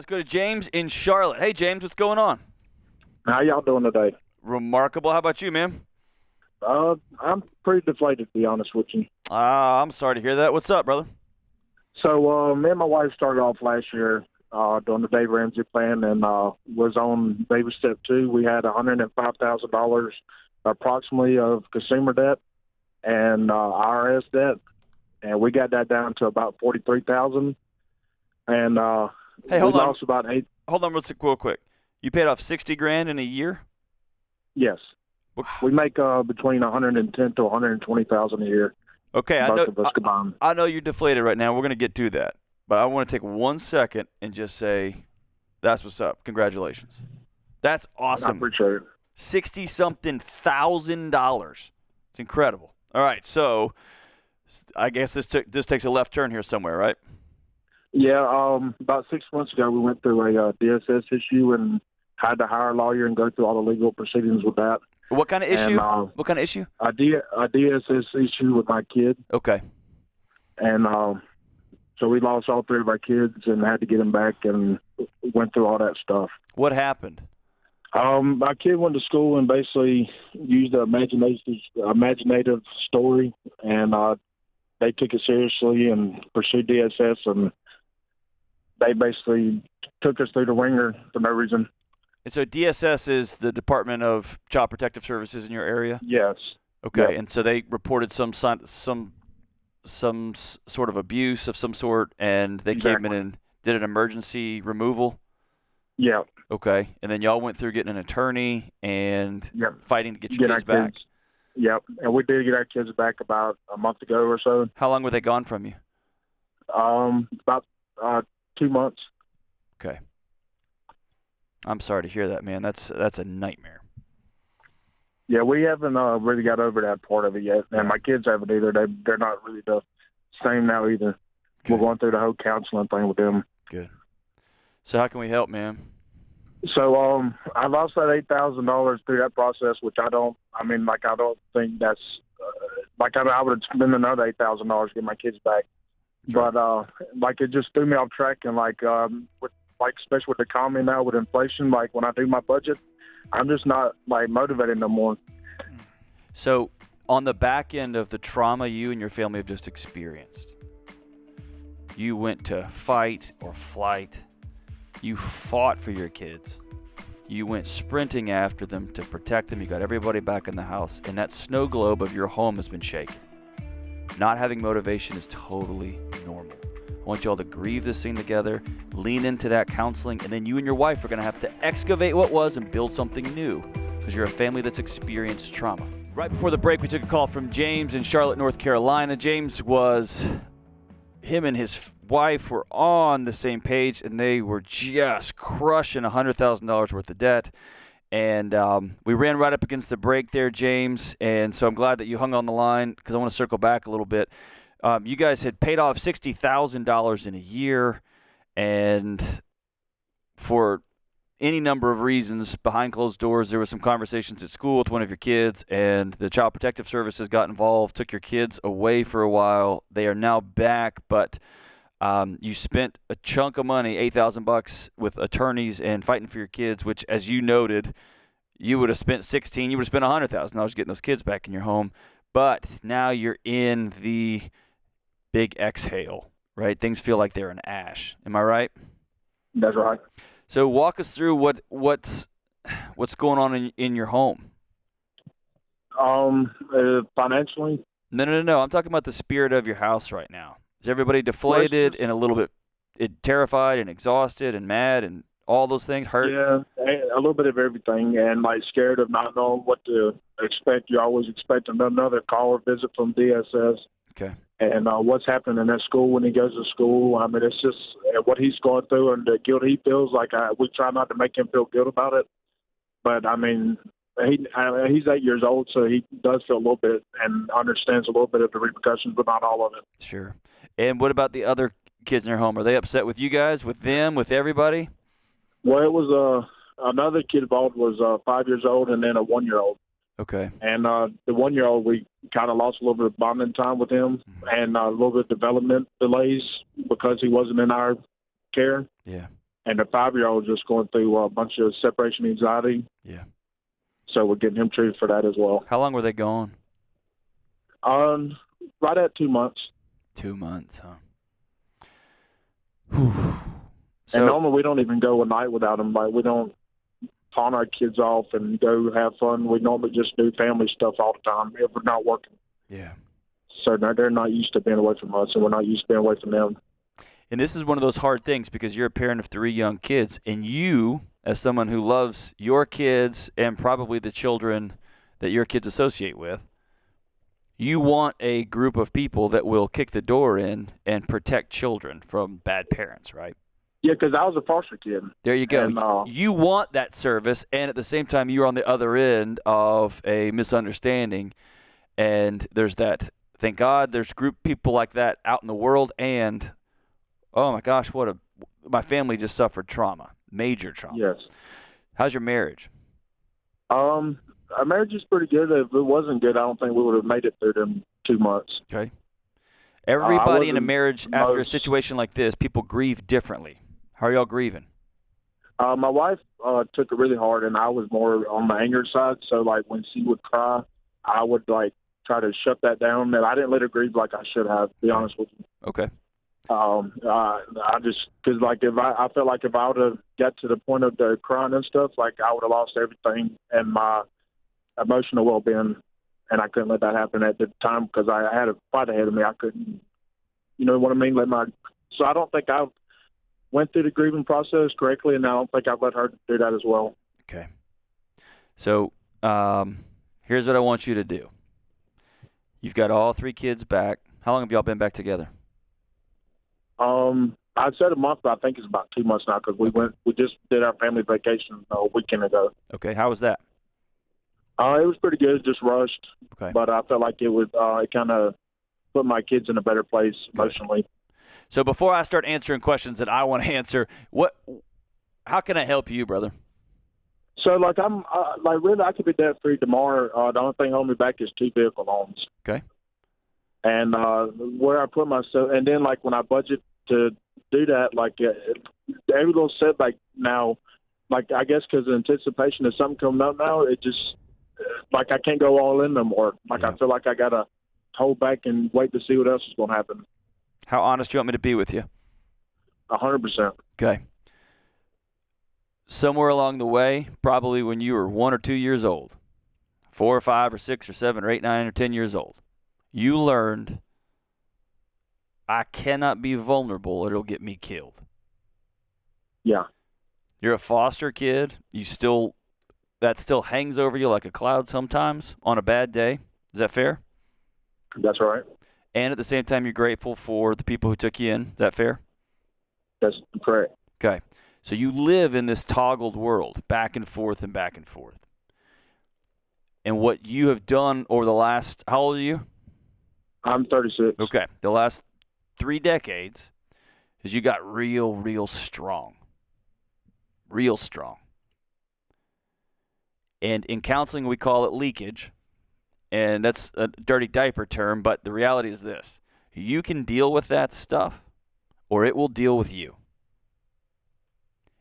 let's go to James in Charlotte. Hey, James, what's going on? How y'all doing today? Remarkable. How about you, man? I'm pretty deflated, to be honest with you. I'm sorry to hear that. What's up, brother? So, me and my wife started off last year doing the Dave Ramsey plan and was on baby step 2. We had $105,000 approximately of consumer debt and IRS debt, and we got that down to about $43,000. And Hey, hold we on. lost about eight. Hold on real quick. You paid off $60,000 in a year? Yes, we make between $110,000 to $120,000 a year. Okay, Both of us combined. I know you're deflated right now. We're going to get to that. But I want to take 1 second and just say, that's what's up. Congratulations. That's awesome. I appreciate it. 60-something $1,000. It's incredible. All right, so I guess this takes a left turn here somewhere, right? Yeah, about 6 months ago, we went through a DSS issue and had to hire a lawyer and go through all the legal proceedings with that. What kind of issue? And, what kind of issue? A DSS issue with my kid. Okay. And so we lost all 3 of our kids and had to get them back and went through all that stuff. What happened? My kid went to school and basically used an imaginative story, and they took it seriously and pursued DSS, and they basically took us through the ringer for no reason. And so DSS is the Department of Child Protective Services in your area? Yes. Okay, Yep. and so they reported some sort of abuse of some sort, and they came in and did an emergency removal? Yeah. Okay, and then y'all went through getting an attorney and fighting to get your kids back? Yep, and we did get our kids back about a month ago or so. How long were they gone from you? About 2 months. Okay. I'm sorry to hear that, man. That's a nightmare. Yeah, we haven't really got over that part of it yet, and my kids haven't either. They're not really the same now either. Good. We're going through the whole counseling thing with them. Good. So how can we help, man? So I lost that $8,000 through that process, which I don't think that's I would have spent another $8,000 to get my kids back. Sure. But it just threw me off track, and especially with the economy now with inflation, when I do my budget, I'm just not motivated no more. So on the back end of the trauma you and your family have just experienced, you went to fight or flight. You fought for your kids. You went sprinting after them to protect them. You got everybody back in the house, and that snow globe of your home has been shaken. Not having motivation is totally normal. I want you all to grieve this thing together, lean into that counseling, and then you and your wife are going to have to excavate what was and build something new, because you're a family that's experienced trauma. Right before the break, we took a call from James in Charlotte, North Carolina. Him and his wife were on the same page, and they were just crushing $100,000 worth of debt. And we ran right up against the break there, James, and so I'm glad that you hung on the line, because I want to circle back a little bit. You guys had paid off $60,000 in a year, and for any number of reasons, behind closed doors, there were some conversations at school with one of your kids, and the Child Protective Services got involved, took your kids away for a while. They are now back, but you spent a chunk of money, $8,000 with attorneys and fighting for your kids, which, as you noted, you would have spent $16,000, you would have spent $100,000 getting those kids back in your home. But now you're in the big exhale, right? Things feel like they're in ash. Am I right? That's right. So walk us through what's going on in your home. Financially? No. I'm talking about the spirit of your house right now. Is everybody deflated and a little bit terrified and exhausted and mad and all those things, hurt? Yeah, a little bit of everything, and scared of not knowing what to expect. You always expect another call or visit from DSS. Okay. And what's happening in that school when he goes to school. I mean, it's just what he's going through and the guilt he feels. We try not to make him feel guilt about it. But, I mean, he's 8 years old, so he does feel a little bit and understands a little bit of the repercussions, but not all of it. Sure. And what about the other kids in your home? Are they upset with you guys, with them, with everybody? Well, it was another kid involved was 5 years old and then a 1-year-old. Okay. And the 1-year-old, we kind of lost a little bit of bonding time with him and a little bit of development delays because he wasn't in our care. Yeah. and the 5-year-old just going through a bunch of separation anxiety. Yeah. So we're getting him treated for that as well. How long were they gone? Right at 2 months. 2 months, huh? Whew. So, And normally we don't even go a night without them. Like, we don't pawn our kids off and go have fun. We normally just do family stuff all the time if we're not working. yeah. So they're not used to being away from us, and we're not used to being away from them. And this is one of those hard things because you're a parent of 3 young kids, and you, as someone who loves your kids and probably the children that your kids associate with, you want a group of people that will kick the door in and protect children from bad parents, right? Yeah, because I was a foster kid. There you go. And, you want that service, and at the same time, you're on the other end of a misunderstanding, and there's that. Thank God there's group people like that out in the world, and oh my gosh, my family just suffered trauma, major trauma. Yes. How's your marriage? Our marriage is pretty good. If it wasn't good, I don't think we would have made it through them 2 months. Okay. Everybody in a wasn't marriage after a situation like this, people grieve differently. How are y'all grieving? My wife took it really hard, and I was more on the anger side. So, like, when she would cry, I would, like, try to shut that down. And I didn't let her grieve like I should have, to be honest with you. Okay. I just, because, like, I felt like if I would have got to the point of the crying and stuff, like, I would have lost everything and my emotional well-being, and I couldn't let that happen at the time because I had a fight ahead of me. I couldn't, you know what I mean? So I don't think I went through the grieving process correctly, and I don't think I've let her do that as well. Okay. So here's what I want you to do. You've got all 3 kids back. How long have y'all been back together? I said a month, but I think it's about 2 months now because we just did our family vacation a weekend ago. Okay. How was that? It was pretty good, just rushed. Okay. But I felt like it kind of put my kids in a better place emotionally. So before I start answering questions that I want to answer, how can I help you, brother? So, like, I'm really, I could be debt free tomorrow. The only thing holding me back is 2 vehicle loans. Okay. And where I put myself, and then, like, when I budget to do that, like, every little setback now, like, I guess because of anticipation of something coming up now, it just, like, I can't go all in no more. Like, I feel like I got to hold back and wait to see what else is going to happen. How honest do you want me to be with you? 100%. Okay. Somewhere along the way, probably when you were 1 or 2 years old, 4 or 5 or 6 or 7 or 8, 9 or 10 years old, you learned, I cannot be vulnerable or it'll get me killed. Yeah. You're a foster kid. That still hangs over you like a cloud sometimes on a bad day. Is that fair? That's right. And at the same time, you're grateful for the people who took you in. Is that fair? That's correct. Okay. So you live in this toggled world, back and forth and back and forth. And what you have done over the last, how old are you? I'm 36. Okay. The last 3 decades is you got real strong. Real strong. And in counseling, we call it leakage. And that's a dirty diaper term, but the reality is this. You can deal with that stuff, or it will deal with you.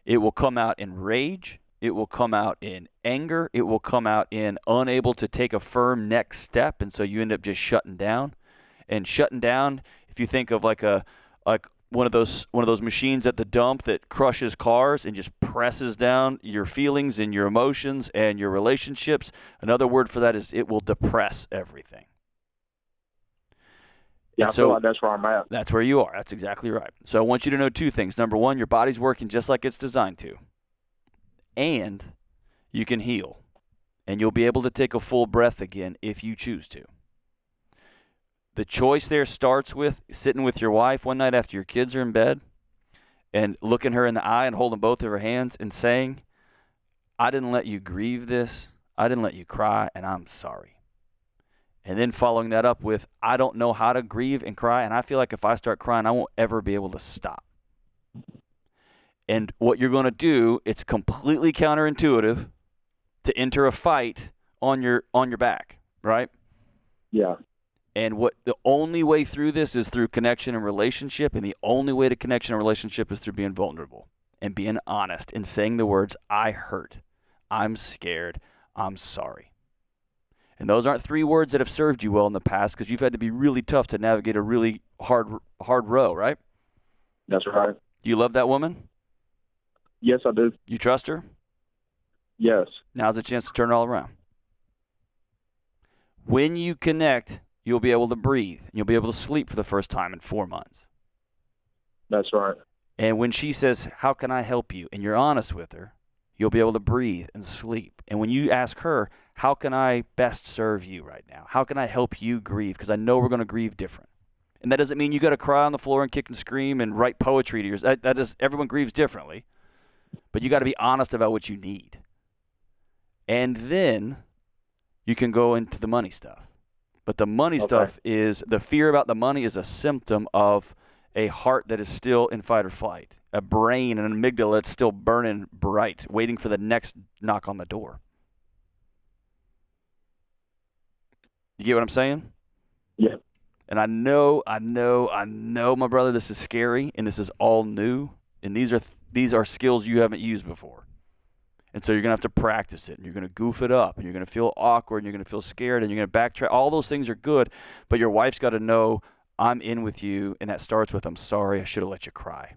It will come out in rage. It will come out in anger. It will come out in unable to take a firm next step, and so you end up just shutting down. And shutting down, if you think of like one of those machines at the dump that crushes cars and just presses down your feelings and your emotions and your relationships, another word for that is it will depress everything. Yeah, and I feel like that's where I'm at. That's where you are. That's exactly right. So I want you to know 2 things. Number 1, your body's working just like it's designed to. And you can heal. And you'll be able to take a full breath again if you choose to. The choice there starts with sitting with your wife one night after your kids are in bed and looking her in the eye and holding both of her hands and saying, I didn't let you grieve this. I didn't let you cry, and I'm sorry. And then following that up with, I don't know how to grieve and cry, and I feel like if I start crying, I won't ever be able to stop. And what you're going to do, it's completely counterintuitive to enter a fight on your back, right? Yeah. And the only way through this is through connection and relationship, and the only way to connection and relationship is through being vulnerable. and being honest and saying the words, I hurt, I'm scared, I'm sorry. And those aren't 3 words that have served you well in the past because you've had to be really tough to navigate a really hard row, right? That's right. Do you love that woman? Yes, I do. You trust her? Yes. Now's the chance to turn it all around. When you connect, you'll be able to breathe. And you'll be able to sleep for the first time in 4 months. That's right. And when she says, how can I help you? And you're honest with her, you'll be able to breathe and sleep. And when you ask her, how can I best serve you right now? How can I help you grieve? Because I know we're going to grieve different. And that doesn't mean you got to cry on the floor and kick and scream and write poetry to yours. That is, everyone grieves differently. But you got to be honest about what you need. And then you can go into the money stuff. But the money stuff is, the fear about the money is a symptom of a heart that is still in fight or flight, a brain and an amygdala that's still burning bright, waiting for the next knock on the door. You get what I'm saying? Yeah. And I know, my brother, this is scary, and this is all new, and these are skills you haven't used before. And so you're going to have to practice it, and you're going to goof it up, and you're going to feel awkward, and you're going to feel scared, and you're going to backtrack. All those things are good, but your wife's got to know, I'm in with you, and that starts with, I'm sorry, I should have let you cry.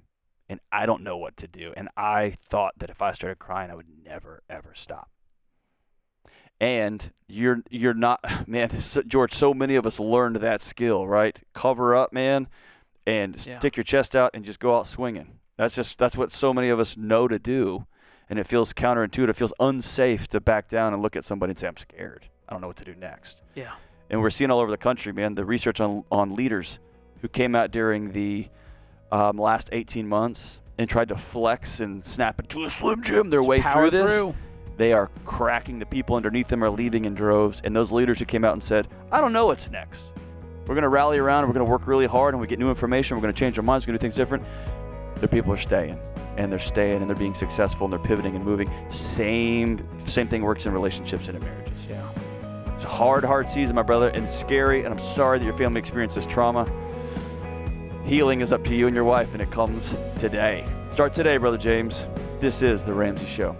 And I don't know what to do. And I thought that if I started crying, I would never, ever stop. And you're not, man, George, so many of us learned that skill, right? Cover up, man, and stick your chest out and just go out swinging. That's what so many of us know to do. And it feels counterintuitive. It feels unsafe to back down and look at somebody and say, I'm scared. I don't know what to do next. Yeah. And we're seeing all over the country, man, the research on leaders who came out during the last 18 months and tried to flex and snap into a Slim Jim their way through this. They are cracking. The people underneath them are leaving in droves. And those leaders who came out and said, I don't know what's next. We're going to rally around. We're going to work really hard. And we get new information. We're going to change our minds. We're going to do things different. The people are staying. And they're staying. And they're being successful. And they're pivoting and moving. Same thing works in relationships and in marriages. Yeah. It's a hard season, my brother. And it's scary. And I'm sorry that your family experienced this trauma. Healing is up to you and your wife. And it comes today. Start today, Brother James. This is The Ramsey Show.